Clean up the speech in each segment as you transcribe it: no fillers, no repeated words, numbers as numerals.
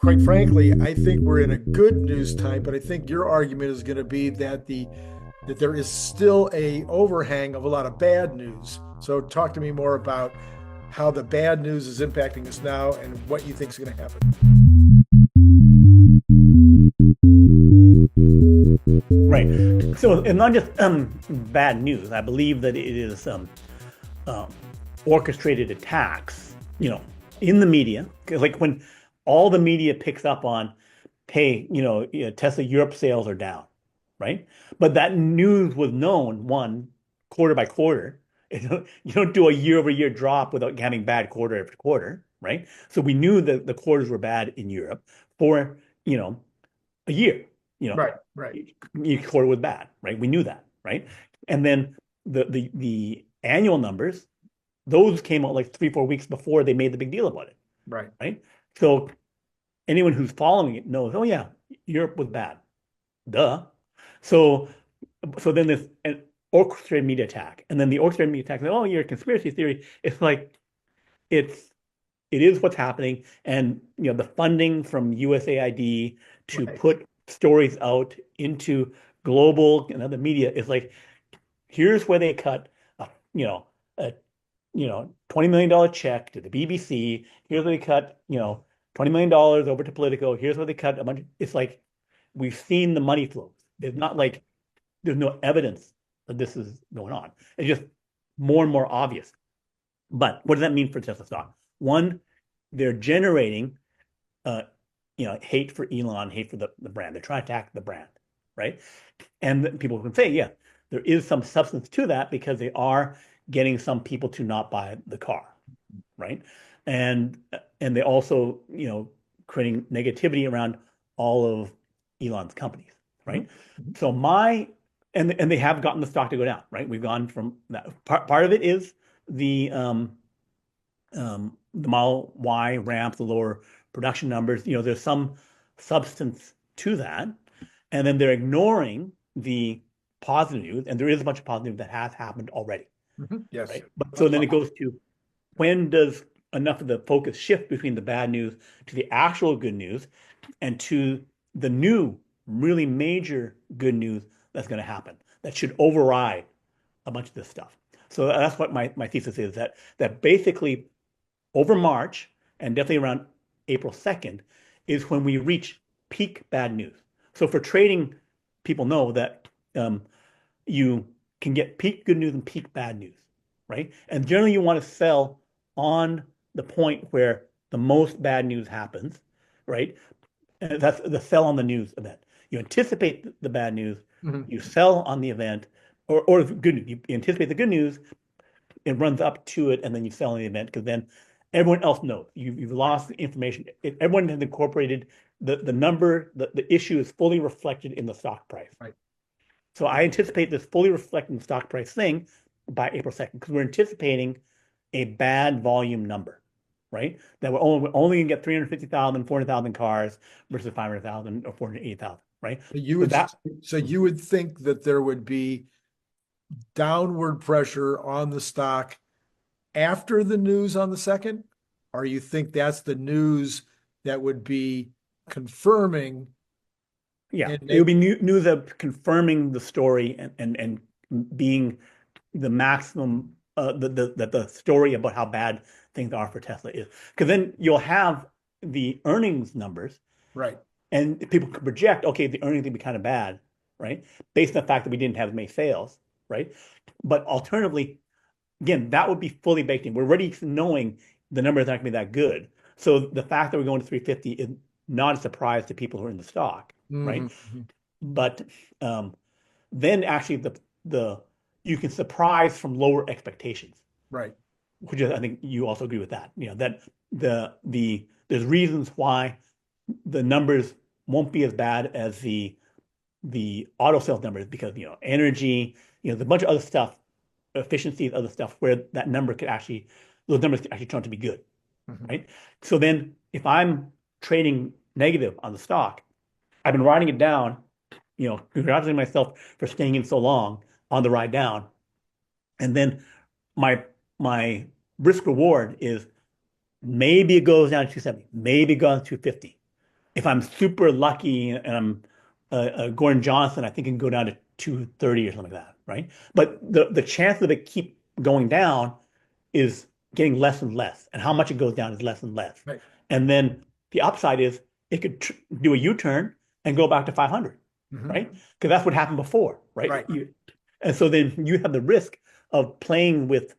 quite frankly, I think we're in a good news time, but I think your argument is going to be that there is still a overhang of a lot of bad news. So talk to me more about how the bad news is impacting us now and what you think is going to happen. Right. So it's not just bad news. I believe that it is uh, orchestrated attacks, in the media. 'Cause like when all the media picks up on, hey, Tesla Europe sales are down, right? But that news was known, one, quarter by quarter. You don't do a year-over-year drop without having bad quarter after quarter, right? So we knew that the quarters were bad in Europe for, a year. You know, Right, right. each quarter was bad, right? We knew that, right? And then the annual numbers, those came out like 3, 4 weeks before they made the big deal about it, Right. right? So anyone who's following it knows, oh yeah, Europe was bad. Duh. So so then there's an orchestrated media attack. And then the orchestrated media attack, oh, you're a conspiracy theory. It's like it's it is what's happening. And the funding from USAID to Right. put stories out into global and other media is like, here's where they cut a, a $20 million check to the BBC. Here's where they cut, $20 million over to Politico. Here's where they cut a bunch. It's like we've seen the money flows. It's not like there's no evidence that this is going on. It's just more and more obvious. But what does that mean for Tesla stock? One, they're generating, hate for Elon, hate for the brand. They're trying to attack the brand, right? And people can say, yeah, there is some substance to that because they are getting some people to not buy the car, right? And they also, creating negativity around all of Elon's companies, right? Mm-hmm. So and they have gotten the stock to go down, right? We've gone from that. Part of it is the the Model Y ramp, the lower production numbers. There's some substance to that, and then they're ignoring the positive news, and there is a bunch of positive news that has happened already, Mm-hmm. Yes. right? But so then it goes to, when does enough of the focus shift between the bad news to the actual good news and to the new, really major good news that's going to happen that should override a bunch of this stuff. So that's what my thesis is, that basically over March and definitely around April 2nd is when we reach peak bad news. So for trading, people know that you can get peak good news and peak bad news, right? And generally you want to sell on the point where the most bad news happens, right? And that's the sell on the news event. You anticipate the bad news, Mm-hmm. you sell on the event, or good news. You anticipate the good news, it runs up to it, and then you sell on the event because then everyone else knows you've lost the information. Everyone has incorporated the number, the issue is fully reflected in the stock price. Right. So I anticipate this fully reflecting the stock price thing by April 2nd because we're anticipating a bad volume number, right? That we're only going to get 350,000, 400,000 cars versus 500,000 or 480,000, right? You So would that so you would think that there would be downward pressure on the stock after the news on the second, or you think that's the news that would be confirming Yeah, and it would make be news of confirming the story and being the maximum the story about how bad things are for Tesla is. Because then you'll have the earnings numbers right, and people can project, okay, the earnings will be kind of bad, right? Based on the fact that we didn't have as many sales, right? But alternatively, again, that would be fully baked in. We're already knowing the numbers aren't going to be that good. So the fact that we're going to 350 is not a surprise to people who are in the stock, right? mm-hmm. But um, then actually the you can surprise from lower expectations, Right, which is, I think you also agree with that. That there's reasons why the numbers won't be as bad as the auto sales numbers because energy, there's a bunch of other stuff, efficiencies, other stuff where that number could actually those numbers could actually turn out to be good, mm-hmm. right? So then if I'm trading negative on the stock, I've been writing it down, congratulating myself for staying in so long on the ride down. And then my risk reward is maybe it goes down to 270, maybe it goes to 250. if I'm super lucky and I'm Gordon Johnson, I think it can go down to 230 or something like that, right? But the chance of it keep going down is getting less and less, and how much it goes down is less and less. Right. And then the upside is it could do a U-turn and go back to 500, right? Because that's what happened before, right? Right. And so then you have the risk of playing with,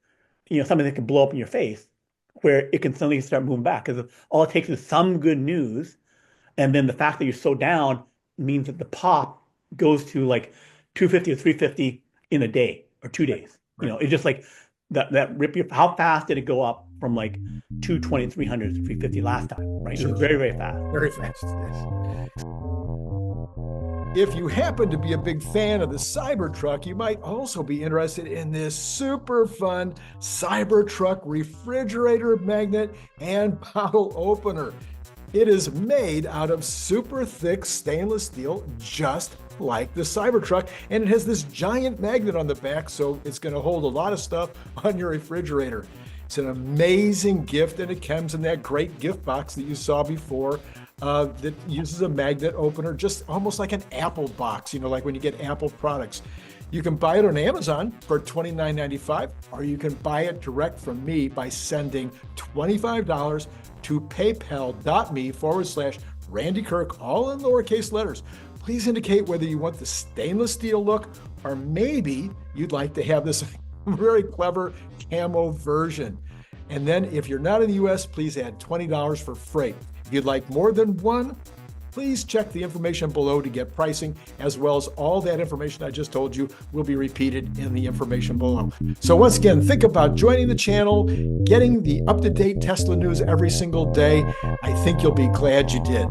something that can blow up in your face, where it can suddenly start moving back. Because all it takes is some good news, and then the fact that you're so down means that the pop goes to like 250 or 350 in a day or 2 days. Right. It's just like that rip. How fast did it go up from like 220, 300 to 350 last time, right? It was very, very fast. Very fast, yes. If you happen to be a big fan of the Cybertruck, you might also be interested in this super fun Cybertruck refrigerator magnet and bottle opener. It is made out of super thick stainless steel, just like the Cybertruck, and it has this giant magnet on the back, so it's going to hold a lot of stuff on your refrigerator. It's an amazing gift, and it comes in that great gift box that you saw before that uses a magnet opener, just almost like an Apple box, like when you get Apple products. You can buy it on Amazon for $29.95, or you can buy it direct from me by sending $25 to paypal.me/Randy Kirk, all in lowercase letters. Please indicate whether you want the stainless steel look, or maybe you'd like to have this very clever camo version. And then if you're not in the US, please add $20 for freight. If you'd like more than one, please check the information below to get pricing, as well as all that information I just told you will be repeated in the information below. So once again, think about joining the channel, getting the up-to-date Tesla news every single day. I think you'll be glad you did.